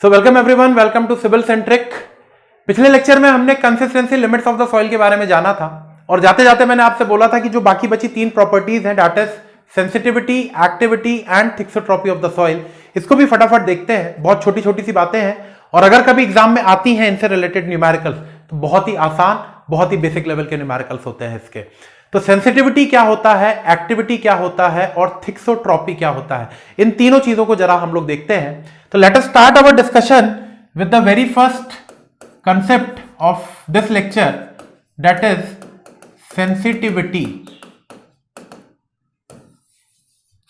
So welcome everyone, welcome to civil centric. पिछले lecture में हमने consistency limits of the soil के बारे में जाना था और जाते जाते मैंने आपसे बोला था कि जो बाकी बची तीन प्रॉपर्टीज हैं, that is sensitivity, activity and thixotropy of the soil, इसको भी फटाफट देखते हैं। बहुत छोटी छोटी सी बातें हैं और अगर कभी एग्जाम में आती हैं इनसे रिलेटेड न्यूमेरिकल्स तो बहुत ही आसान, बहुत ही बेसिक लेवल के न्यूमेरिकल्स होते हैं इसके। तो सेंसिटिविटी क्या होता है, एक्टिविटी क्या होता है और थिक्सोट्रॉपी क्या होता है, इन तीनों चीजों को जरा हम लोग देखते हैं। तो let us start our discussion with the very first concept of this lecture, that is sensitivity।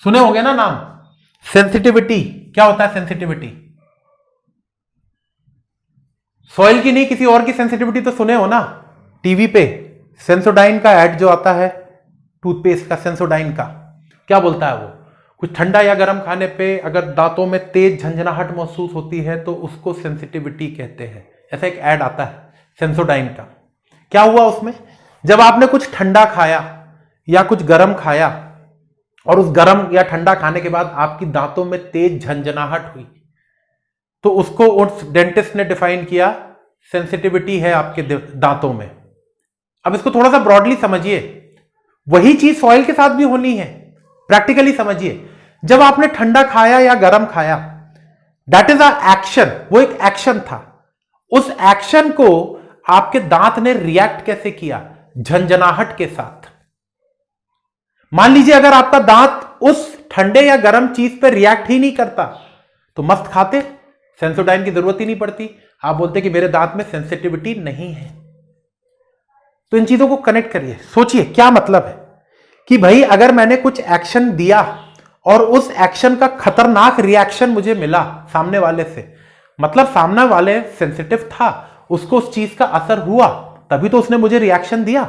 सुने होंगे ना नाम सेंसिटिविटी। क्या होता है सेंसिटिविटी? सॉइल की नहीं, किसी और की सेंसिटिविटी तो सुने हो ना टीवी पे, सेंसोडाइन का ऐड जो आता है टूथपेस्ट का, सेंसोडाइन का क्या बोलता है वो, कुछ ठंडा या गर्म खाने पे अगर दांतों में तेज झंझनाहट महसूस होती है तो उसको सेंसिटिविटी कहते हैं। ऐसा एक ऐड आता है सेंसोडाइन का। क्या हुआ उसमें, जब आपने कुछ ठंडा खाया या कुछ गर्म खाया और उस गर्म या ठंडा खाने के बाद आपकी दांतों में तेज झंझनाहट हुई तो उसको उस डेंटिस्ट ने डिफाइन किया सेंसिटिविटी है आपके दांतों में। अब इसको थोड़ा सा ब्रॉडली समझिए, वही चीज सॉइल के साथ भी होनी है। प्रैक्टिकली समझिए, जब आपने ठंडा खाया या गर्म खाया, दैट इज अ एक्शन, वो एक एक्शन था। उस एक्शन को आपके दांत ने रिएक्ट कैसे किया? झंझनाहट के साथ। मान लीजिए अगर आपका दांत उस ठंडे या गर्म चीज पर रिएक्ट ही नहीं करता तो मस्त खाते, सेंसोडाइन की जरूरत ही नहीं पड़ती। आप बोलते कि मेरे दांत में सेंसिटिविटी नहीं है। तो इन चीजों को कनेक्ट करिए, सोचिए क्या मतलब है कि भाई अगर मैंने कुछ एक्शन दिया और उस एक्शन का खतरनाक रिएक्शन मुझे मिला सामने वाले से, मतलब सामने वाले सेंसिटिव था, उसको उस चीज का असर हुआ, तभी तो उसने मुझे रिएक्शन दिया।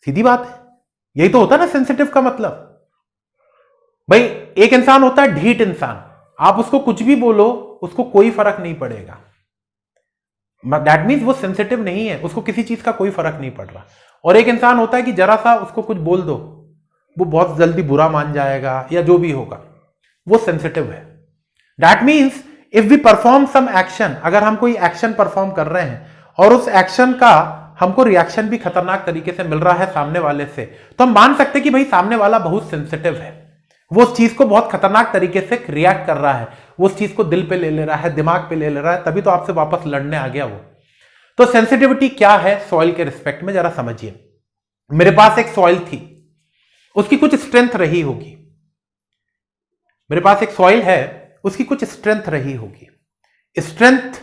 सीधी बात है, यही तो होता है ना सेंसिटिव का मतलब। भाई एक इंसान होता है ढीठ इंसान, आप उसको कुछ भी बोलो उसको कोई फर्क नहीं पड़ेगा, दैट मीन्स वो सेंसिटिव नहीं है, उसको किसी चीज का कोई फर्क नहीं पड़ रहा। और एक इंसान होता है कि जरा सा उसको कुछ बोल दो वो बहुत जल्दी बुरा मान जाएगा या जो भी होगा, वो सेंसिटिव है। That means if we perform some action, अगर हम कोई एक्शन परफॉर्म कर रहे हैं और उस एक्शन का हमको रिएक्शन भी खतरनाक तरीके से मिल रहा है सामने वाले से, तो हम मान सकते हैं कि भाई सामने वाला बहुत सेंसिटिव है, वो उस चीज को बहुत खतरनाक तरीके से रिएक्ट कर रहा है, वो उस चीज को दिल पे ले ले रहा है, दिमाग पे ले ले रहा है, तभी तो आपसे वापस लड़ने आ गया वो। तो सेंसिटिविटी क्या है सॉइल के रिस्पेक्ट में जरा समझिए। मेरे पास एक सॉइल थी, उसकी कुछ स्ट्रेंथ रही होगी। मेरे पास एक सॉइल है, उसकी कुछ स्ट्रेंथ रही होगी। स्ट्रेंथ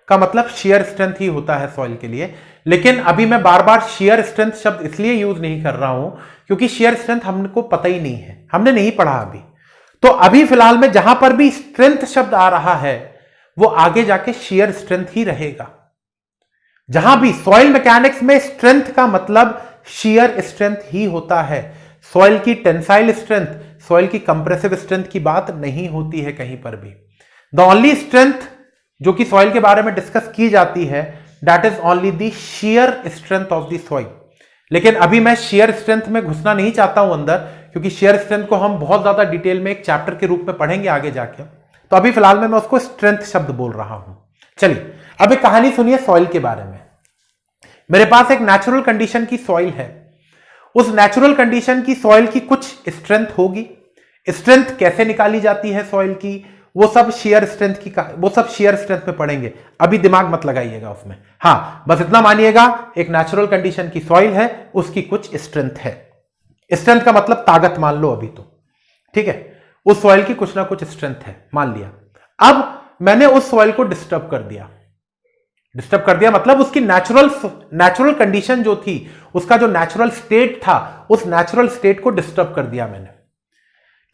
का मतलब शेयर स्ट्रेंथ ही होता है सॉइल के लिए, लेकिन अभी मैं बार बार शेयर स्ट्रेंथ शब्द इसलिए यूज नहीं कर रहा हूं क्योंकि शेयर स्ट्रेंथ हमको पता ही नहीं है, हमने नहीं पढ़ा अभी। तो अभी फिलहाल में जहां पर भी स्ट्रेंथ शब्द आ रहा है वो आगे जाके शेयर स्ट्रेंथ ही रहेगा। जहां भी सॉइल मैकेनिक्स में स्ट्रेंथ का मतलब शेयर स्ट्रेंथ ही होता है। सॉइल की टेंसाइल स्ट्रेंथ, सॉइल की कंप्रेसिव स्ट्रेंथ की बात नहीं होती है कहीं पर भी। द ओनली स्ट्रेंथ जो कि सॉइल के बारे में डिस्कस की जाती है, that is only the shear strength of the soil. लेकिन अभी मैं शेयर स्ट्रेंथ में घुसना नहीं चाहता हूं अंदर, क्योंकि शेयर स्ट्रेंथ को हम बहुत ज्यादा डिटेल में एक चैप्टर के रूप में पढ़ेंगे आगे जाके। तो अभी फिलहाल में मैं उसको स्ट्रेंथ शब्द बोल रहा हूं। चलिए अब एक कहानी सुनिए सॉइल के बारे में। मेरे पास एक नेचुरल कंडीशन की सॉइल है, उस नेचुरल कंडीशन की सॉइल की कुछ स्ट्रेंथ होगी। स्ट्रेंथ कैसे निकाली जाती है सॉइल की, वो सब शेयर स्ट्रेंथ की, वो सब शेयर स्ट्रेंथ में पढ़ेंगे, अभी दिमाग मत लगाइएगा उसमें। हाँ बस इतना मानिएगा, एक नेचुरल कंडीशन की सॉइल है, उसकी कुछ स्ट्रेंथ है। स्ट्रेंथ का मतलब ताकत मान लो अभी तो, ठीक है, उस सॉइल की कुछ ना कुछ स्ट्रेंथ है मान लिया। अब मैंने उस सॉइल को डिस्टर्ब कर दिया। डिस्टर्ब कर दिया मतलब उसकी नेचुरल कंडीशन जो थी, उसका जो नेचुरल स्टेट था, उस नेचुरल स्टेट को डिस्टर्ब कर दिया मैंने।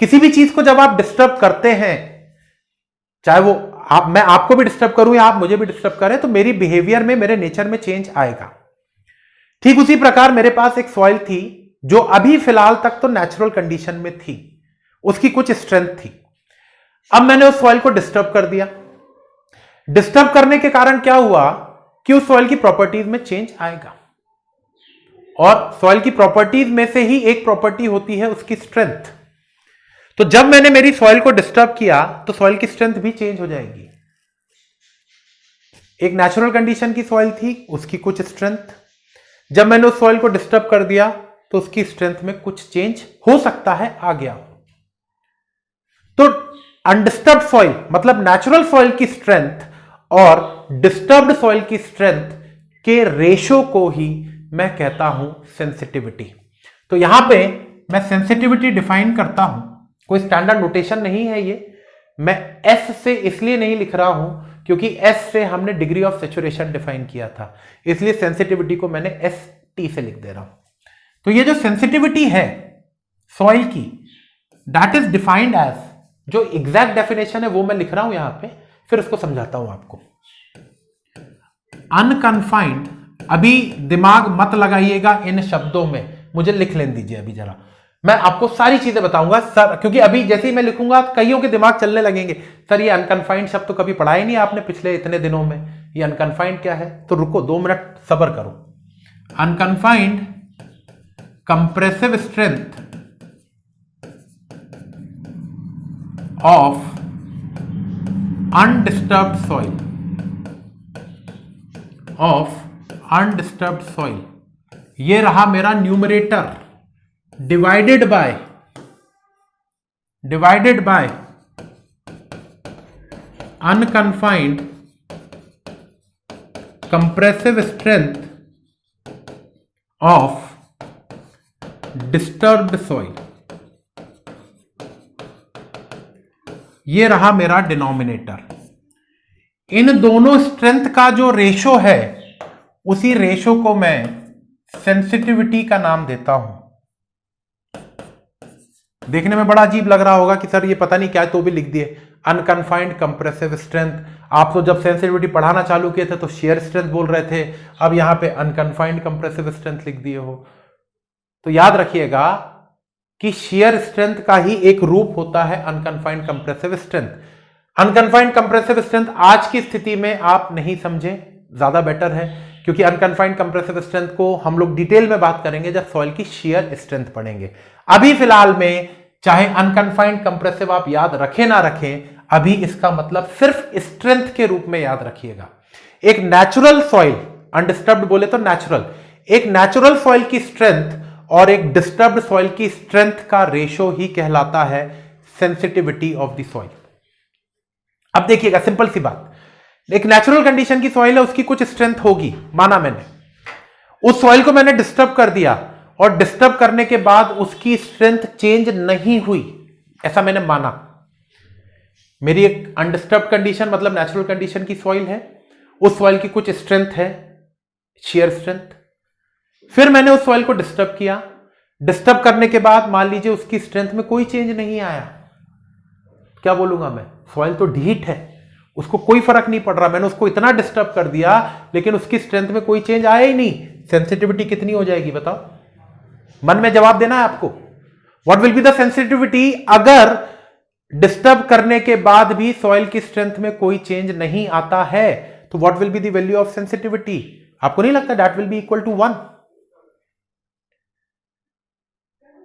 किसी भी चीज को जब आप डिस्टर्ब करते हैं, चाहे वो मैं आपको भी डिस्टर्ब करूं या आप मुझे भी डिस्टर्ब करें, तो मेरी बिहेवियर में, मेरे नेचर में चेंज आएगा। ठीक उसी प्रकार मेरे पास एक सॉइल थी जो अभी फिलहाल तक तो नेचुरल कंडीशन में थी, उसकी कुछ स्ट्रेंथ थी। अब मैंने उस सॉइल को डिस्टर्ब कर दिया। डिस्टर्ब करने के कारण क्या हुआ कि उस सॉइल की प्रॉपर्टीज में चेंज आएगा, और सॉइल की प्रॉपर्टीज में से ही एक प्रॉपर्टी होती है उसकी स्ट्रेंथ। तो जब मैंने मेरी सॉइल को डिस्टर्ब किया तो सॉइल की स्ट्रेंथ भी चेंज हो जाएगी। एक नेचुरल कंडीशन की सॉइल थी, उसकी कुछ स्ट्रेंथ, जब मैंने उस सॉइल को डिस्टर्ब कर दिया तो उसकी स्ट्रेंथ में कुछ चेंज हो सकता है आ गया। तो अनडिस्टर्ब्ड सॉइल मतलब नेचुरल सॉइल की स्ट्रेंथ और डिस्टर्ब्ड सॉइल की स्ट्रेंथ के रेशो को ही मैं कहता हूं सेंसिटिविटी। तो यहां पे मैं सेंसिटिविटी डिफाइन करता हूं, कोई स्टैंडर्ड नोटेशन नहीं है ये, मैं एस से इसलिए नहीं लिख रहा हूं क्योंकि एस से हमने डिग्री ऑफ सेचुरेशन डिफाइन किया था, इसलिए सेंसिटिविटी को मैंने एस टी से लिख दे रहा हूं। तो ये जो सेंसिटिविटी है सॉइल की, दैट इज डिफाइंड एज, जो एग्जैक्ट डेफिनेशन है वो मैं लिख रहा हूं यहां पे, फिर उसको समझाता हूं आपको। अनकन्फाइंड, अभी दिमाग मत लगाइएगा इन शब्दों में, मुझे लिख लेने दीजिए अभी जरा, मैं आपको सारी चीजें बताऊंगा सर, क्योंकि अभी जैसे ही मैं लिखूंगा कईयों के दिमाग चलने लगेंगे, सर ये अनकन्फाइंड शब्द तो कभी पढ़ा ही नहीं आपने पिछले इतने दिनों में, ये अनकन्फाइंड क्या है? तो रुको 2 मिनट सब्र करो। Unconfined compressive strength of undisturbed soil, of undisturbed soil, ये रहा मेरा numerator, divided by unconfined compressive strength of disturbed soil, ये रहा मेरा डिनोमिनेटर। इन दोनों स्ट्रेंथ का जो रेशो है, उसी रेशो को मैं सेंसिटिविटी का नाम देता हूं। देखने में बड़ा अजीब लग रहा होगा कि सर ये पता नहीं क्या है, तो भी लिख दिए अनकन्फाइंड कंप्रेसिव स्ट्रेंथ। आप तो जब सेंसिटिविटी पढ़ाना चालू किए थे तो शेयर स्ट्रेंथ बोल रहे थे, अब यहां पे अनकन्फाइंड कंप्रेसिव स्ट्रेंथ लिख दिए हो। तो याद रखिएगा कि शेयर स्ट्रेंथ का ही एक रूप होता है unconfined compressive strength. Unconfined compressive strength आज की स्थिति में आप नहीं समझे, ज्यादा बेटर है, क्योंकि अनकन्फाइंड कंप्रेसिव स्ट्रेंथ को हम लोग डिटेल में बात करेंगे जब सॉइल की शेयर स्ट्रेंथ पढ़ेंगे। अभी फिलहाल में चाहे अनकन्फाइंड कंप्रेसिव आप याद रखें ना रखें, अभी इसका मतलब सिर्फ स्ट्रेंथ के रूप में याद रखिएगा। एक नेचुरल सॉइल, अनडिस्टर्ब्ड बोले तो नेचुरल, एक नेचुरल सॉइल की स्ट्रेंथ और एक डिस्टर्ब्ड सॉइल की स्ट्रेंथ का रेशो ही कहलाता है सेंसिटिविटी ऑफ द सॉइल। अब देखिएगा सिंपल सी बात, एक नेचुरल कंडीशन की सॉइल है, उसकी कुछ स्ट्रेंथ होगी, माना मैंने, उस सॉइल को मैंने डिस्टर्ब कर दिया और डिस्टर्ब करने के बाद उसकी स्ट्रेंथ चेंज नहीं हुई, ऐसा मैंने माना। मेरी एक अनडिस्टर्ब कंडीशन मतलब नेचुरल कंडीशन की सॉइल है, उस सॉइल की कुछ स्ट्रेंथ है, शेयर स्ट्रेंथ, फिर मैंने उस सॉइल को डिस्टर्ब किया, डिस्टर्ब करने के बाद मान लीजिए उसकी स्ट्रेंथ में कोई चेंज नहीं आया, क्या बोलूंगा मैं? सॉइल तो ढीठ है, उसको कोई फर्क नहीं पड़ रहा, मैंने उसको इतना डिस्टर्ब कर दिया लेकिन उसकी स्ट्रेंथ में कोई चेंज आया ही नहीं, सेंसिटिविटी कितनी हो जाएगी बताओ? मन में जवाब देना है आपको। What will be the sensitivity अगर डिस्टर्ब करने के बाद भी सॉइल की स्ट्रेंथ में कोई चेंज नहीं आता है? तो what will be the value of sensitivity? आपको नहीं लगता that will be equal to 1?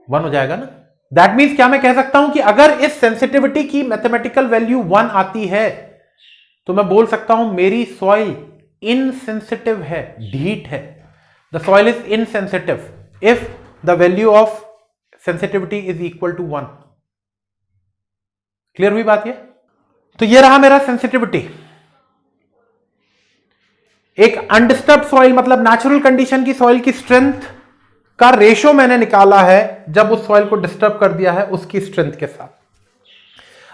1 हो जाएगा ना। दैट मीन्स क्या मैं कह सकता हूं कि अगर इस सेंसिटिविटी की मैथमेटिकल वैल्यू 1 आती है तो मैं बोल सकता हूं मेरी सॉइल इनसेंसिटिव है, ढीठ है। The soil is insensitive if the value of sensitivity is equal to 1। Clear हुई बात ये? तो ये रहा मेरा सेंसिटिविटी। एक अनडिस्टर्ब सॉइल मतलब नेचुरल कंडीशन की सॉइल की स्ट्रेंथ का रेशो मैंने निकाला है जब उस सॉइल को डिस्टर्ब कर दिया है उसकी स्ट्रेंथ के साथ।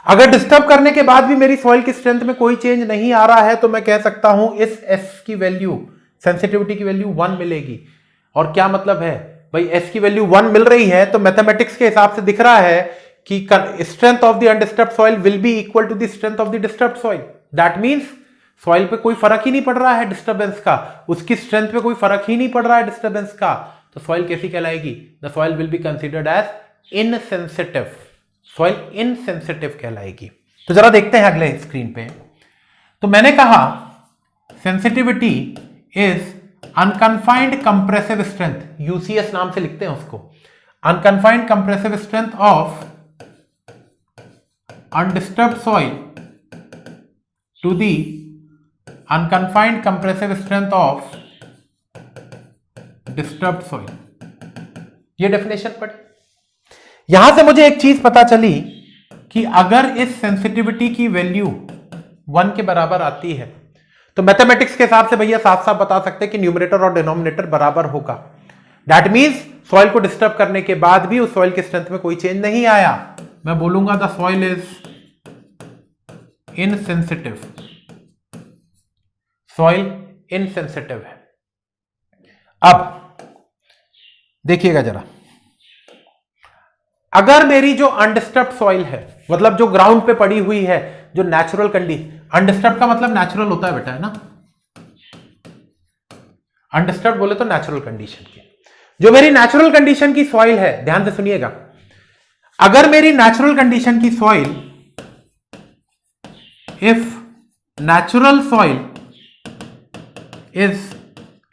अगर डिस्टर्ब करने के बाद भी मेरी सॉइल की स्ट्रेंथ में कोई चेंज नहीं आ रहा है तो मैं कह सकता हूं इस एस की वैल्यू, सेंसिटिविटी की वैल्यू 1 मिलेगी। और क्या मतलब है भाई, एस की वैल्यू 1 मिल रही है तो मैथमेटिक्स के हिसाब से दिख रहा है कि strength of the undisturbed soil will be equal to the strength of the disturbed soil. That means soil पे कोई फर्क ही नहीं पड़ रहा है डिस्टर्बेंस का, उसकी स्ट्रेंथ पे कोई फर्क ही नहीं पड़ रहा है डिस्टर्बेंस का, तो सॉइल कैसी कहलाएगी? The soil will be considered as insensitive, soil insensitive कहलाएगी। तो जरा देखते हैं अगले स्क्रीन पे। तो मैंने कहा sensitivity is unconfined compressive strength, UCS नाम से लिखते हैं उसको, unconfined compressive strength of undisturbed soil to the unconfined compressive strength of disturbed soil, ये डेफिनेशन पढ़ी। यहां से मुझे एक चीज पता चली कि अगर इस सेंसिटिविटी की वैल्यू 1 के बराबर आती है तो मैथमेटिक्स के हिसाब से भैया साफ साफ बता सकते हैं कि न्यूमरेटर और डिनोमिनेटर बराबर होगा। दैट मीन्स सॉइल को डिस्टर्ब करने के बाद भी उस सॉइल के स्ट्रेंथ में कोई चेंज नहीं आया। मैं बोलूंगा the soil is insensitive, soil insensitive है। अब देखिएगा जरा, अगर मेरी जो अनडिस्टर्ब सॉइल है, मतलब जो ग्राउंड पे पड़ी हुई है, जो नेचुरल कंडीशन, अनडिस्टर्ब का मतलब नेचुरल होता है बेटा, है ना, अनडिस्टर्ब बोले तो नेचुरल कंडीशन की, जो मेरी नेचुरल कंडीशन की सॉइल है, ध्यान से सुनिएगा, अगर मेरी नेचुरल कंडीशन की soil, if natural soil is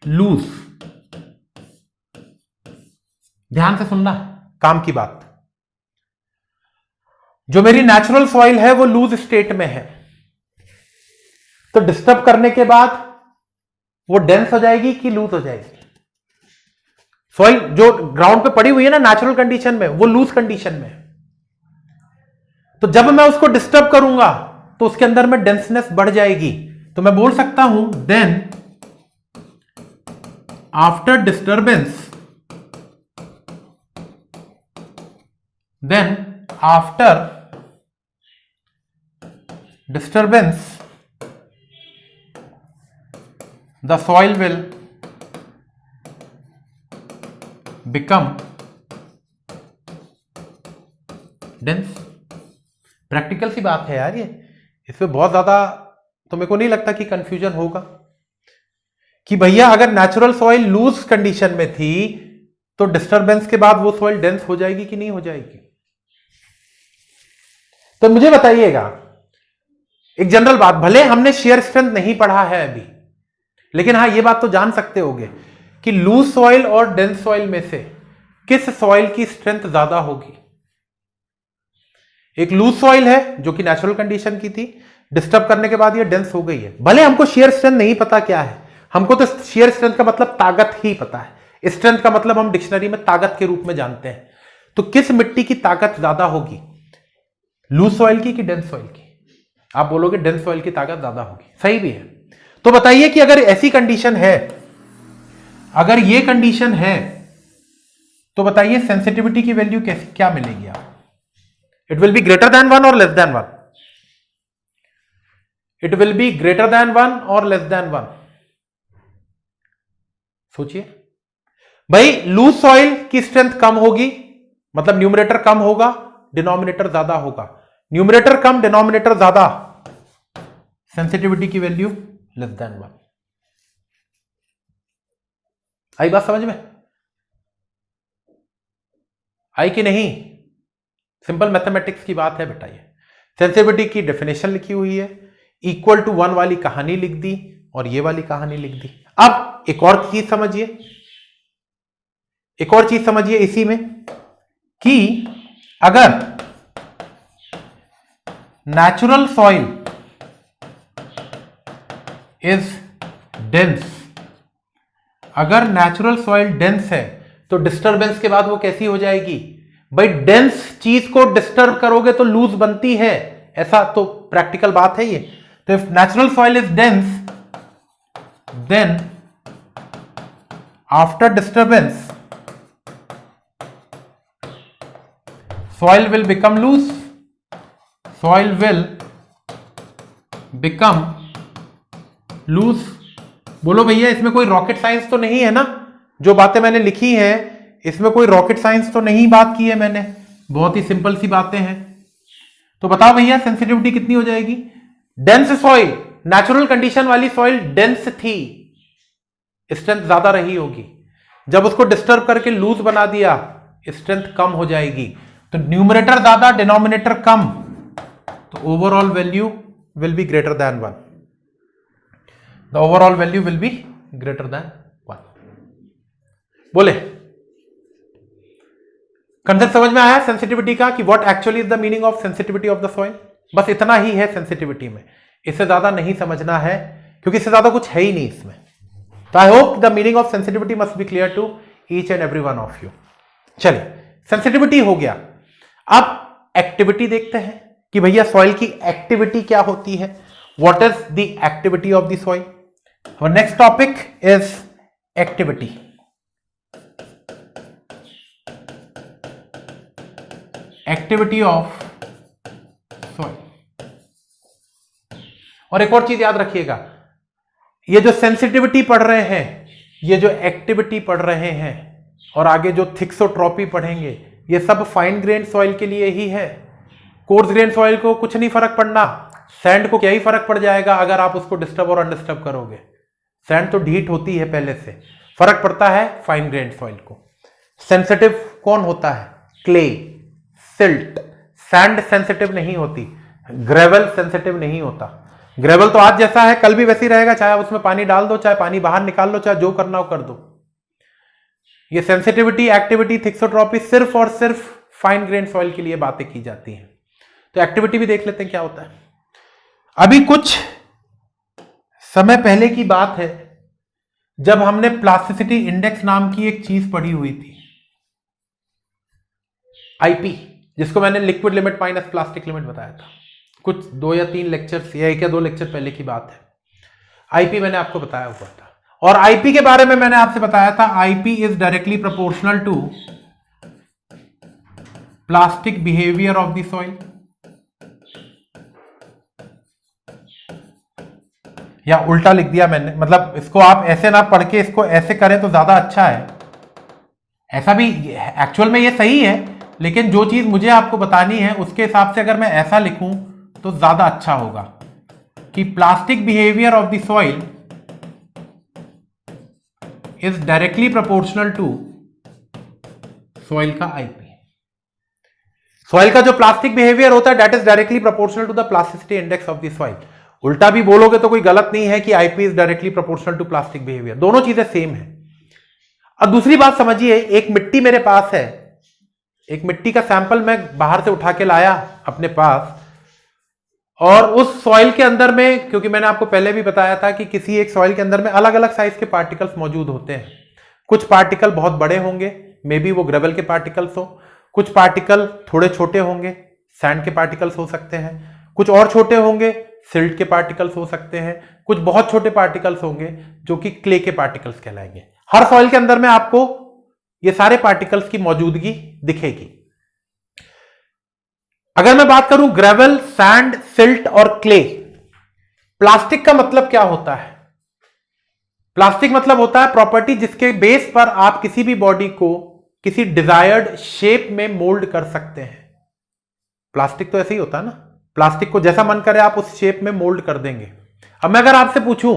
loose, ध्यान से सुनना, काम की बात, जो मेरी नेचुरल सॉइल है वो लूज स्टेट में है, तो डिस्टर्ब करने के बाद वो डेंस हो जाएगी कि लूज हो जाएगी? सॉइल जो ग्राउंड पे पड़ी हुई है ना नेचुरल कंडीशन में, वो लूज कंडीशन में है, तो जब मैं उसको डिस्टर्ब करूंगा तो उसके अंदर में डेंसनेस बढ़ जाएगी। तो मैं बोल सकता हूं then after disturbance, then after disturbance the soil will become dense। Practical सी बात है यार ये, इसमें बहुत ज्यादा तो मेरे को नहीं लगता कि कंफ्यूजन होगा कि भैया अगर नेचुरल सॉइल लूज कंडीशन में थी तो डिस्टर्बेंस के बाद वो सॉइल डेंस हो जाएगी कि नहीं हो जाएगी? तो मुझे बताइएगा एक जनरल बात, भले हमने शेयर स्ट्रेंथ नहीं पढ़ा है अभी, लेकिन हाँ ये बात तो जान सकते होंगे कि लूज सॉइल और डेंस सॉइल में से किस सॉइल की स्ट्रेंथ ज्यादा होगी? एक लूज सॉइल है जो कि नेचुरल कंडीशन की थी, डिस्टर्ब करने के बाद ये डेंस हो गई है। भले हमको शेयर स्ट्रेंथ नहीं पता क्या है, हमको तो शेयर स्ट्रेंथ का मतलब ताकत ही पता है, स्ट्रेंथ का मतलब हम डिक्शनरी में ताकत के रूप में जानते हैं। तो किस मिट्टी की ताकत ज्यादा होगी, लूज सॉइल की कि डेंस सॉइल की? आप बोलोगे डेंस सॉइल की ताकत ज्यादा होगी, सही भी है। तो बताइए कि अगर ऐसी कंडीशन है, अगर ये कंडीशन है, तो बताइए सेंसिटिविटी की वैल्यू कैसे क्या मिलेगी आप? It will be greater than 1 और less than 1? It will be greater than 1 और लेस देन 1? सोचिए भाई, लूज सॉइल की स्ट्रेंथ कम होगी, मतलब न्यूमरेटर कम होगा, डिनोमिनेटर ज्यादा होगा। न्यूमरेटर कम, डिनोमिनेटर ज्यादा, सेंसिटिविटी की वैल्यू लेस देन 1। आई बात समझ में? आई कि नहीं? सिंपल मैथमेटिक्स की बात है बेटा ये। सेंसिटिविटी की डेफिनेशन लिखी हुई है, इक्वल टू 1 वाली कहानी लिख दी और ये वाली कहानी लिख दी। अब एक और चीज समझिए, एक और चीज समझिए इसी में, कि अगर नेचुरल सॉइल इज डेंस, अगर नेचुरल सॉइल डेंस है तो डिस्टर्बेंस के बाद वो कैसी हो जाएगी? भाई डेंस चीज को डिस्टर्ब करोगे तो लूज बनती है, ऐसा तो प्रैक्टिकल बात है ये। तो if natural soil is dense, then after disturbance soil will become loose, soil will become loose। बोलो भैया इसमें कोई रॉकेट साइंस तो नहीं है ना? जो बातें मैंने लिखी हैं इसमें कोई रॉकेट साइंस तो नहीं बात की है मैंने, बहुत ही सिंपल सी बातें हैं। तो बताओ भैया सेंसिटिविटी कितनी हो जाएगी? डेंस सॉइल, नेचुरल कंडीशन वाली सॉइल डेंस थी, स्ट्रेंथ ज्यादा रही होगी, जब उसको डिस्टर्ब करके लूज बना दिया स्ट्रेंथ कम हो जाएगी। तो न्यूमरेटर ज्यादा, डिनोमिनेटर कम, तो overall value will be greater than 1। The overall value will be greater than 1। बोले कंसेप्ट समझ में आया सेंसिटिविटी का, कि what actually is the meaning of sensitivity of the soil? बस इतना ही है सेंसिटिविटी में, इससे ज्यादा नहीं समझना है क्योंकि इससे ज्यादा कुछ है ही नहीं इसमें। तो I hope the meaning of sensitivity must be clear to each and every one of you. चलिए, सेंसिटिविटी हो गया। अब एक्टिविटी देखते हैं कि भैया सॉइल की एक्टिविटी क्या होती है। What is the activity of the soil? और next topic is activity. Activity of soil. और एक और चीज याद रखिएगा, ये जो सेंसिटिविटी पढ़ रहे हैं, ये जो एक्टिविटी पढ़ रहे हैं, और आगे जो थिक्सोट्रॉपी पढ़ेंगे, ये सब फाइन ग्रेन सॉइल के लिए ही है। कोर्स ग्रेन सॉइल को कुछ नहीं फर्क पड़ना, सैंड को क्या ही फर्क पड़ जाएगा अगर आप उसको डिस्टर्ब और अनडिस्टर्ब करोगे। सैंड तो ढीठ होती है पहले से, फर्क पड़ता है फाइन ग्रेन सॉइल को। सेंसिटिव कौन होता है? Clay, silt. सैंड सेंसिटिव नहीं होती, ग्रेवल सेंसिटिव नहीं होता। ग्रेवल तो आज जैसा है कल भी वैसी रहेगा, चाहे उसमें पानी डाल दो, चाहे पानी बाहर निकाल लो, चाहे जो करना हो कर दो। ये सेंसिटिविटी, एक्टिविटी, थिक्सोट्रॉपी सिर्फ और सिर्फ फाइन ग्रेन सॉइल के लिए बातें की जाती हैं। तो एक्टिविटी भी देख लेते हैं क्या होता है। अभी कुछ समय पहले की बात है जब हमने प्लास्टिसिटी इंडेक्स नाम की एक चीज पढ़ी हुई थी, आईपी, जिसको मैंने liquid limit minus plastic limit बताया था। कुछ 2 या 3 लेक्चर्स या 1 या 2 लेक्चर पहले की बात है। आईपी मैंने आपको बताया हुआ था, और आईपी के बारे में मैंने आपसे बताया था, IP is directly proportional to plastic behaviour of the soil. या उल्टा लिख दिया मैंने, मतलब इसको आप ऐसे ना पढ़ के इसको ऐसे करें तो ज्यादा अच्छा है। ऐसा भी एक्चुअल में ये सही है, लेकिन जो चीज मुझे आपको बतानी है उसके हिसाब से अगर मैं ऐसा लिखूं तो ज्यादा अच्छा होगा कि plastic behaviour of the soil is directly proportional to soil का आईपी। सॉइल का जो प्लास्टिक बिहेवियर होता है that is directly proportional to the plasticity index of the soil. उल्टा भी बोलोगे तो कोई गलत नहीं है कि IP is directly proportional to plastic behaviour, दोनों चीजें सेम है। अब दूसरी बात समझिए, एक मिट्टी मेरे पास है, एक मिट्टी का सैंपल मैं बाहर से उठा के लाया अपने पास, और उस सॉइल के अंदर में, क्योंकि मैंने आपको पहले भी बताया था कि किसी एक सॉइल के अंदर में अलग अलग साइज के पार्टिकल्स मौजूद होते हैं। कुछ पार्टिकल बहुत बड़े होंगे, मे बी वो ग्रेवल के पार्टिकल्स हो, कुछ पार्टिकल थोड़े छोटे होंगे, सैंड के पार्टिकल्स हो सकते हैं, कुछ और छोटे होंगे, सिल्ट के पार्टिकल्स हो सकते हैं, कुछ बहुत छोटे पार्टिकल्स होंगे जो कि क्ले के पार्टिकल्स कहलाएंगे। हर सॉइल के अंदर में आपको ये सारे पार्टिकल्स की मौजूदगी दिखेगी। अगर मैं बात करूं ग्रेवल, सैंड, सिल्ट और क्ले, प्लास्टिक का मतलब क्या होता है? प्लास्टिक मतलब होता है प्रॉपर्टी जिसके बेस पर आप किसी भी बॉडी को किसी डिजायर्ड शेप में मोल्ड कर सकते हैं। प्लास्टिक तो ऐसे ही होता है ना, प्लास्टिक को जैसा मन करे आप उस शेप में मोल्ड कर देंगे। अब मैं अगर आपसे पूछूं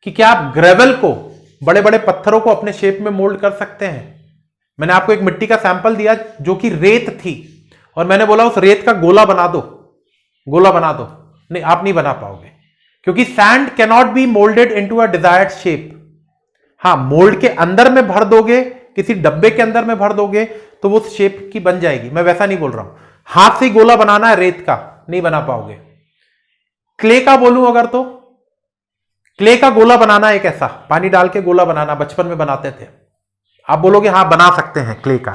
कि क्या आप ग्रेवल को, बड़े बड़े पत्थरों को अपने शेप में मोल्ड कर सकते हैं? मैंने आपको एक मिट्टी का सैंपल दिया जो कि रेत थी, और मैंने बोला उस रेत का गोला बना दो, गोला बना दो। नहीं, आप नहीं बना पाओगे, क्योंकि sand can not be moulded into a desired shape. हाँ, मोल्ड के अंदर में भर दोगे, किसी डब्बे के अंदर में भर दोगे तो वो शेप की बन जाएगी, मैं वैसा नहीं बोल रहा हूं। हाथ से गोला बनाना है रेत का, नहीं बना पाओगे। क्ले का बोलूं अगर, तो क्ले का गोला बनाना एक ऐसा, पानी डाल के गोला बनाना, बचपन में बनाते थे, आप बोलोगे हाँ बना सकते हैं क्ले का।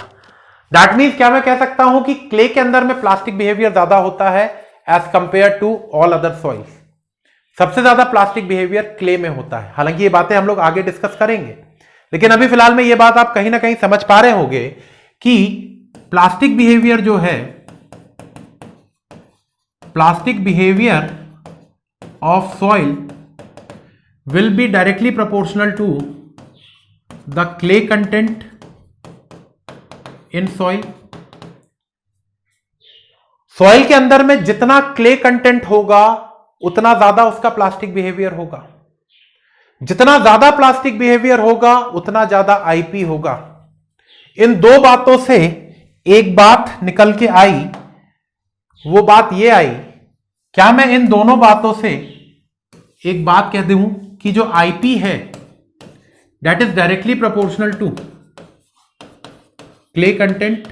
दैट मीन्स क्या मैं कह सकता हूं कि क्ले के अंदर में प्लास्टिक बिहेवियर ज्यादा होता है as compare to all other soils. सबसे ज्यादा प्लास्टिक बिहेवियर क्ले में होता है। हालांकि ये बातें हम लोग आगे डिस्कस करेंगे, लेकिन अभी फिलहाल में ये बात आप कहीं ना कहीं समझ पा रहे होंगे कि प्लास्टिक बिहेवियर जो है, plastic behaviour of soil will be directly proportional to the clay content in soil। Soil के अंदर में जितना क्ले कंटेंट होगा उतना ज्यादा उसका प्लास्टिक बिहेवियर होगा, जितना ज्यादा प्लास्टिक बिहेवियर होगा उतना ज्यादा आईपी होगा। इन दो बातों से एक बात निकल के आई, वो बात ये आई, क्या मैं इन दोनों बातों से एक बात कह दूं कि जो आईपी है that is directly proportional to clay content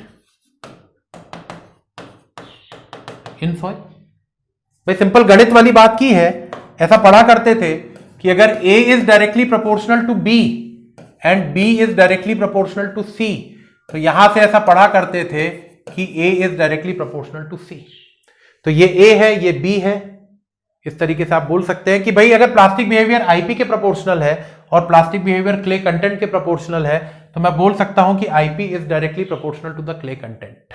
in soil. भाई सिंपल गणित वाली बात की है, ऐसा पढ़ा करते थे कि अगर A is directly proportional to B and B is directly proportional to C, तो यहां से ऐसा पढ़ा करते थे कि A is directly proportional to C। तो ये A है, ये B है। इस तरीके से आप बोल सकते हैं कि भाई अगर प्लास्टिक बिहेवियर IP के प्रोपोर्शनल है और प्लास्टिक बिहेवियर क्ले कंटेंट के प्रोपोर्शनल है, तो मैं बोल सकता हूं कि IP is directly proportional to the clay content.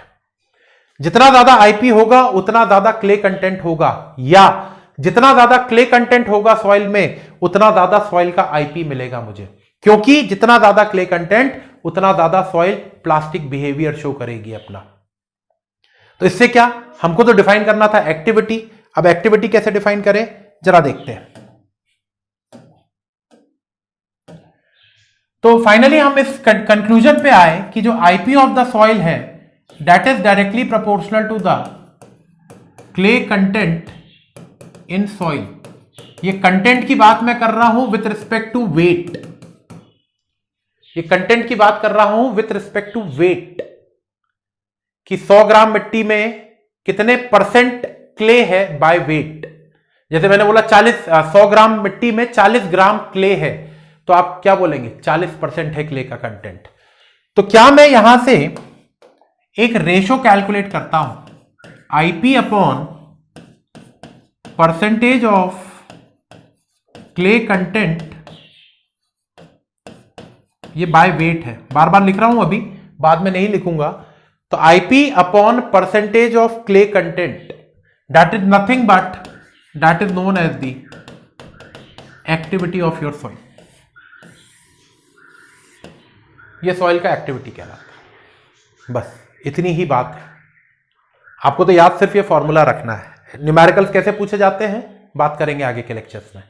जितना ज्यादा IP होगा उतना ज्यादा क्ले कंटेंट होगा, या जितना ज्यादा क्ले कंटेंट होगा सॉइल में उतना ज्यादा सॉइल का IP मिलेगा मुझे, क्योंकि जितना ज्यादा क्ले कंटेंट उतना ज्यादा सॉइल प्लास्टिक बिहेवियर शो करेगी अपना। तो इससे क्या हमको तो डिफाइन करना था एक्टिविटी। अब एक्टिविटी कैसे डिफाइन करें जरा देखते हैं। तो फाइनली हम इस कंक्लूजन पे आए कि जो IP ऑफ द सॉइल है that is directly proportional to the clay content in soil. ये कंटेंट की बात मैं कर रहा हूं विथ रिस्पेक्ट टू वेट, ये कंटेंट की बात कर रहा हूं विथ रिस्पेक्ट टू वेट, कि 100 ग्राम मिट्टी में कितने परसेंट क्ले है बाय वेट। जैसे मैंने बोला 100 ग्राम मिट्टी में 40 ग्राम क्ले है, तो आप क्या बोलेंगे 40% है क्ले का कंटेंट। तो क्या मैं यहां से एक रेशो कैलकुलेट करता हूं, IP upon percentage of clay content, ये बाय वेट है, बार बार लिख रहा हूं अभी, बाद में नहीं लिखूंगा। तो IP upon percentage of clay content that is nothing but that is known as the activity of your soil. ये सॉइल का एक्टिविटी कहलाता है। बस इतनी ही बात है। आपको तो याद सिर्फ ये फॉर्मूला रखना है। न्यूमेरिकल्स कैसे पूछे जाते हैं बात करेंगे आगे के लेक्चर्स में।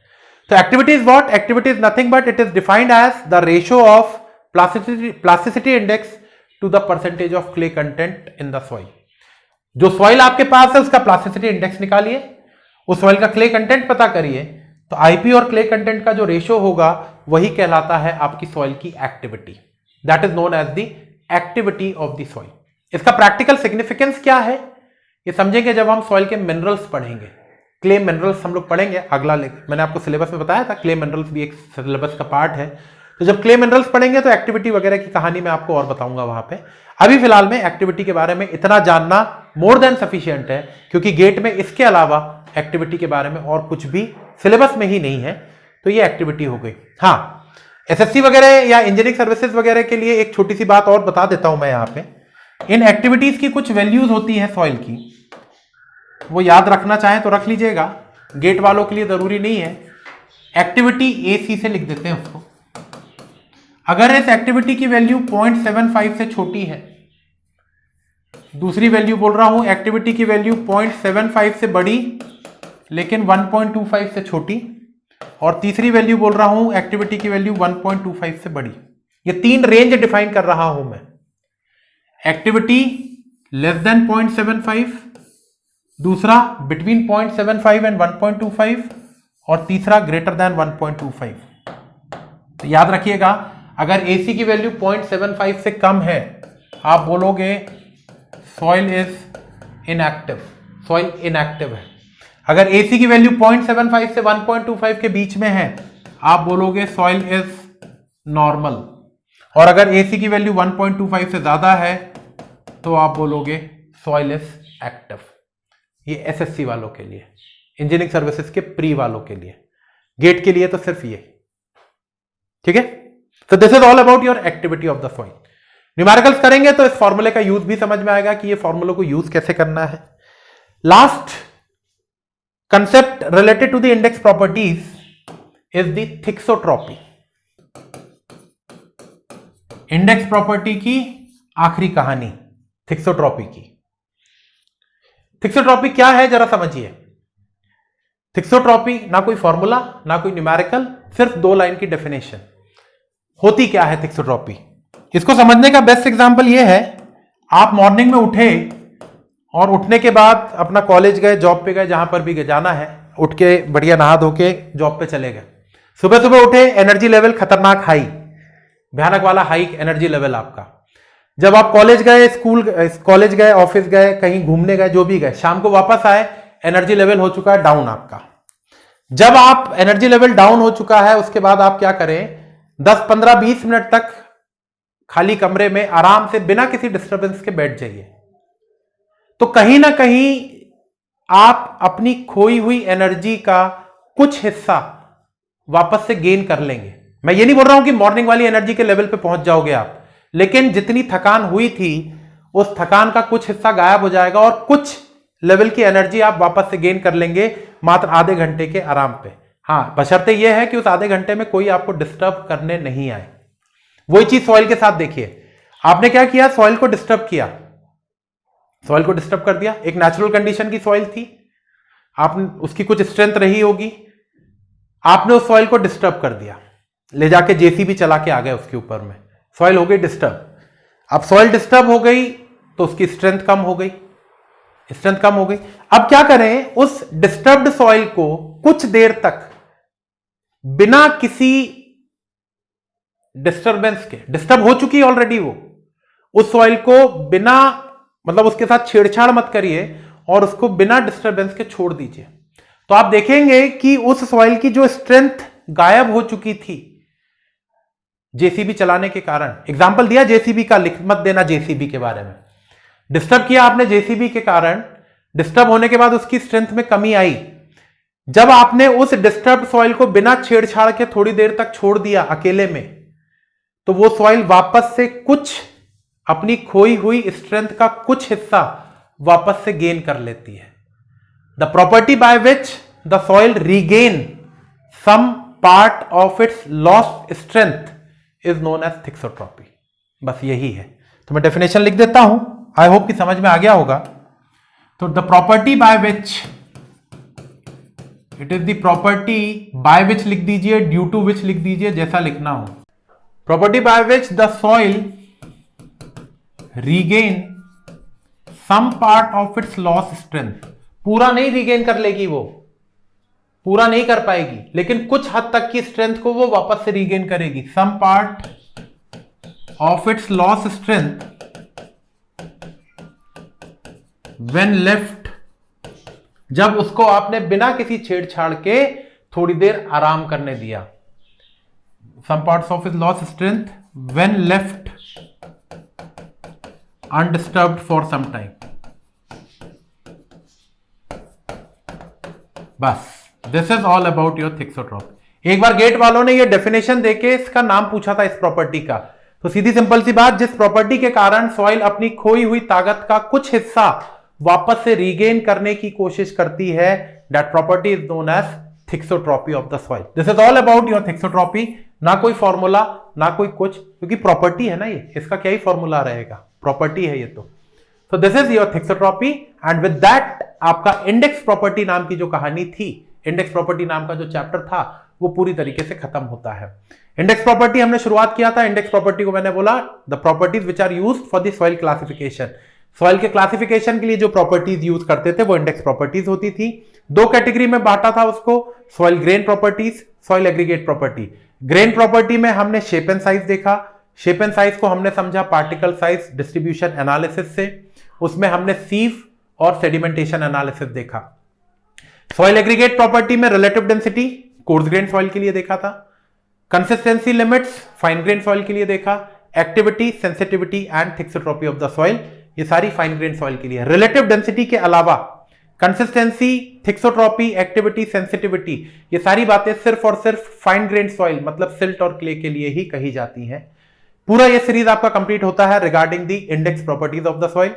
तो activity is what? Activity is nothing but it is defined as the ratio of plasticity index to the percentage of clay content in the soil. जो सॉइल आपके पास है उसका प्लास्टिसिटी इंडेक्स निकालिए, उस सॉइल का क्ले कंटेंट पता करिए, तो IP और क्ले कंटेंट का जो रेशियो होगा वही कहलाता है आपकी सॉइल की activity. That is known as the activity of the soil. इसका प्रैक्टिकल सिग्निफिकेंस क्या है ये समझेंगे जब हम सॉइल के मिनरल्स पढ़ेंगे। क्ले मिनरल्स हम लोग पढ़ेंगे अगला, मैंने आपको सिलेबस में बताया था क्ले मिनरल्स भी एक सिलेबस का पार्ट है। तो जब क्ले मिनरल्स पढ़ेंगे तो एक्टिविटी वगैरह की कहानी मैं आपको और बताऊंगा वहां पे। अभी फिलहाल में एक्टिविटी के बारे में इतना जानना मोर देन सफिशिएंट है, क्योंकि गेट में इसके अलावा एक्टिविटी के बारे में और कुछ भी सिलेबस में ही नहीं है। तो ये एक्टिविटी हो गई। हाँ, SSC वगैरह या इंजीनियरिंग सर्विसेज वगैरह के लिए एक छोटी सी बात और बता देता हूं मैं यहाँ पे। इन एक्टिविटीज की कुछ वैल्यूज होती है सॉइल की, वो याद रखना चाहें तो रख लीजिएगा, गेट वालों के लिए जरूरी नहीं है। एक्टिविटी AC से लिख देते हैं उसको। अगर इस एक्टिविटी की वैल्यू 0.75 से छोटी है, दूसरी वैल्यू बोल रहा हूं एक्टिविटी की वैल्यू 0.75 से बड़ी लेकिन 1.25 से छोटी, और तीसरी वैल्यू बोल रहा हूं एक्टिविटी की वैल्यू 1.25 से बड़ी। ये तीन रेंज डिफाइन कर रहा हूं मैं। एक्टिविटी लेस देन 0.75, दूसरा बिटवीन 0.75 एंड 1.25, और तीसरा ग्रेटर देन 1.25। तो याद रखिएगा, अगर AC की वैल्यू 0.75 से कम है आप बोलोगे soil is inactive, soil inactive है। अगर AC की वैल्यू 0.75 से 1.25 के बीच में है आप बोलोगे सॉइल इज नॉर्मल, और अगर AC की वैल्यू 1.25 से ज्यादा है तो आप बोलोगे सॉइल इज एक्टिव। ये SSC वालों के लिए, इंजीनियरिंग सर्विसेज के प्री वालों के लिए, गेट के लिए तो सिर्फ ये। ठीक है, तो this is all about your activity of the soil. Numericals करेंगे तो इस फॉर्मूले का यूज भी समझ में आएगा कि ये फॉर्मूले को यूज कैसे करना है। Last concept related to the index properties is the thixotropy. Index property की आखिरी कहानी थिक्सोट्रॉपी की। थिक्सोट्रॉपी क्या है जरा समझिए। थिक्सोट्रॉपी ना कोई फॉर्मूला ना कोई न्यूमेरिकल, सिर्फ 2 लाइन की डेफिनेशन। होती क्या है थिक्सोट्रॉपी? इसको समझने का बेस्ट एग्जांपल ये है, आप मॉर्निंग में उठे और उठने के बाद अपना कॉलेज गए, जॉब पे गए, जहां पर भी जाना है, उठ के बढ़िया नहा धो के जॉब पे चले गए। सुबह सुबह उठे, एनर्जी लेवल खतरनाक हाई, भयानक वाला हाई एनर्जी लेवल आपका। जब आप कॉलेज गए, कॉलेज गए, ऑफिस गए, कहीं घूमने गए, जो भी गए, शाम को वापस आए, एनर्जी लेवल हो चुका है डाउन आपका। जब आप एनर्जी लेवल डाउन हो चुका है उसके बाद आप क्या करें, 10 15 20 मिनट तक खाली कमरे में आराम से बिना किसी डिस्टरबेंस के बैठ जाइए। तो कहीं ना कहीं आप अपनी खोई हुई एनर्जी का कुछ हिस्सा वापस से गेन कर लेंगे। मैं ये नहीं बोल रहा हूं कि मॉर्निंग वाली एनर्जी के लेवल पे पहुंच जाओगे आप, लेकिन जितनी थकान हुई थी उस थकान का कुछ हिस्सा गायब हो जाएगा और कुछ लेवल की एनर्जी आप वापस से गेन कर लेंगे मात्र आधे घंटे के आराम पे। हां, बशर्ते यह है कि उस आधे घंटे में कोई आपको डिस्टर्ब करने नहीं आए। वही चीज सॉइल के साथ देखिए, आपने क्या किया, सॉइल को डिस्टर्ब किया, सॉइल को डिस्टर्ब कर दिया। एक नेचुरल कंडीशन की सॉइल थी, आपने उसकी कुछ स्ट्रेंथ रही होगी, आपने उस सॉइल को डिस्टर्ब कर दिया, ले जाके जेसीबी चला के आ गए उसके ऊपर में, सॉइल हो गई डिस्टर्ब। अब सॉइल डिस्टर्ब हो गई तो उसकी स्ट्रेंथ कम हो गई, स्ट्रेंथ कम हो गई। अब क्या करें, उस डिस्टर्ब्ड सॉइल को कुछ देर तक बिना किसी डिस्टरबेंस के, डिस्टर्ब हो चुकी है ऑलरेडी वो, उस सॉइल को बिना, मतलब उसके साथ छेड़छाड़ मत करिए और उसको बिना डिस्टरबेंस के छोड़ दीजिए। तो आप देखेंगे कि उस सॉइल की जो स्ट्रेंथ गायब हो चुकी थी जेसीबी चलाने के कारण। एग्जांपल दिया जेसीबी का, लिख मत देना जेसीबी के बारे में। डिस्टर्ब किया आपने जेसीबी के कारण, डिस्टर्ब होने के बाद उसकी स्ट्रेंथ में कमी आई। जब आपने उस डिस्टर्ब सॉइल को बिना छेड़छाड़ के थोड़ी देर तक छोड़ दिया अकेले में, तो वो सॉइल वापस से कुछ अपनी खोई हुई स्ट्रेंथ का कुछ हिस्सा वापस से गेन कर लेती है। The property by which the soil regain some part of its lost strength is known as thixotropy. बस यही है। तो मैं डेफिनेशन लिख देता हूं, आई होप कि समझ में आ गया होगा। तो the property by which, it is the property by विच लिख दीजिए, ड्यू टू विच लिख दीजिए, जैसा लिखना हो। Property by which the soil regain some part of its loss strength. पूरा नहीं रीगेन कर लेगी, वो पूरा नहीं कर पाएगी, लेकिन कुछ हद तक की स्ट्रेंथ को वो वापस से रीगेन करेगी। Some part of its loss strength when left, जब उसको आपने बिना किसी छेड़छाड़ के थोड़ी देर आराम करने दिया। Some parts of its loss strength when left undisturbed for some time। बस this is all about your thixotropy. एक बार गेट वालों ने ये डेफिनेशन देके इसका नाम पूछा था इस प्रॉपर्टी का, तो सीधी सिंपल सी बात, जिस प्रॉपर्टी के कारण सॉइल अपनी खोई हुई ताकत का कुछ हिस्सा वापस से रीगेन करने की कोशिश करती है, that property is known as thixotropy of the soil. This is all about your thixotropy. ना कोई फॉर्मूला, ना कोई कुछ, क्योंकि प्रॉपर्टी है ना ये, इसका क्या ही फॉर्मूला रहेगा, प्रॉपर्टी है ये तो। So this is your thixotropy and with that आपका इंडेक्स प्रॉपर्टी नाम की जो कहानी थी, इंडेक्स प्रॉपर्टी नाम का जो चैप्टर था, वो पूरी तरीके से खत्म होता है। इंडेक्स प्रॉपर्टी हमने शुरुआत किया था। इंडेक्स प्रॉपर्टी को मैंने बोला the properties which are used for the soil classification. Soil के क्लासिफिकेशन के लिए जो प्रॉपर्टीज यूज करते थे वो इंडेक्स प्रॉपर्टीज होती थी। दो कैटेगरी में बांटा था उसको, soil grain properties, soil aggregate property. Grain property में हमने शेप एंड साइज देखा। शेप एंड साइज को हमने समझा पार्टिकल साइज डिस्ट्रीब्यूशन एनालिसिस से, उसमें हमने सीव और सेडिमेंटेशन एनालिसिस देखा। सॉइल एग्रीगेट प्रॉपर्टी में relative density coarse grain soil के लिए देखा था, consistency limits fine grain soil के लिए देखा, activity, sensitivity and thixotropy of the soil, ये सारी फाइन ग्रेन सॉइल के लिए। रिलेटिव डेंसिटी के अलावा कंसिस्टेंसी, थिक्सोट्रॉपी, एक्टिविटी, सेंसिटिविटी, ये सारी बातें सिर्फ और सिर्फ फाइन ग्रेन सॉइल मतलब सिल्ट और क्ले के लिए ही कही जाती हैं। पूरा ये सीरीज आपका कंप्लीट होता है regarding the index properties of the soil.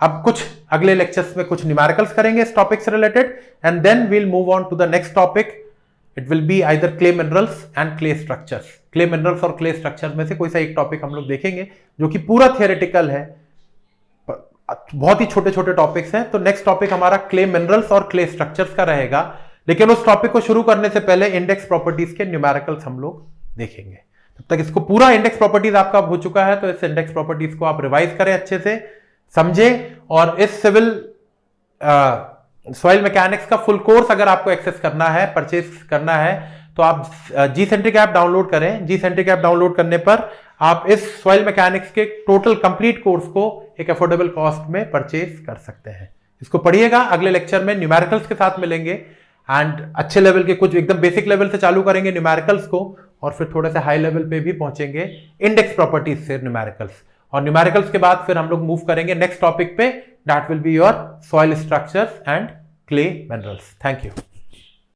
अब कुछ अगले लेक्चर्स में कुछ न्यूमेरिकल्स करेंगे इस टॉपिक से related and then we'll move on to the next topic. It will be either clay minerals and clay structures. Clay minerals और clay structures में से कोई सा एक टॉपिक हम लोग देखेंगे जो कि पूरा थियोरेटिकल है, बहुत ही छोटे छोटे टॉपिक्स हैं। तो नेक्स्ट टॉपिक हमारा क्ले मिनरल्स और क्ले स्ट्रक्चर्स का रहेगा, लेकिन उस टॉपिक को शुरू करने से पहले इंडेक्स प्रॉपर्टीज के न्यूमेरिकल्स हम लोग देखेंगे। तब तक इसको पूरा इंडेक्स प्रॉपर्टीज आपका हो चुका है, तो इस इंडेक्स प्रॉपर्टीज को आप रिवाइज करें, अच्छे से समझें। और इस सिविल सॉइल मैकेनिक्स का फुल कोर्स अगर आपको एक्सेस करना है, परचेज करना है, तो आप जी सेंट्रिक ऐप डाउनलोड करें। जी सेंट्रिक ऐप डाउनलोड करने पर आप इस सॉइल मैकेनिक्स के टोटल कंप्लीट कोर्स को एक अफोर्डेबल कॉस्ट में परचेज कर सकते हैं। इसको पढ़िएगा। अगले लेक्चर में न्यूमेरिकल्स के साथ मिलेंगे। एंड अच्छे लेवल के कुछ एकदम बेसिक लेवल से चालू करेंगे न्यूमेरिकल्स को, और फिर थोड़े से हाई लेवल पे भी पहुंचेंगे इंडेक्स प्रॉपर्टीज से न्यूमेरिकल्स, और न्यूमेरिकल्स के बाद फिर हम लोग मूव करेंगे नेक्स्ट टॉपिक पे, that will be your soil structures and clay minerals. Thank you.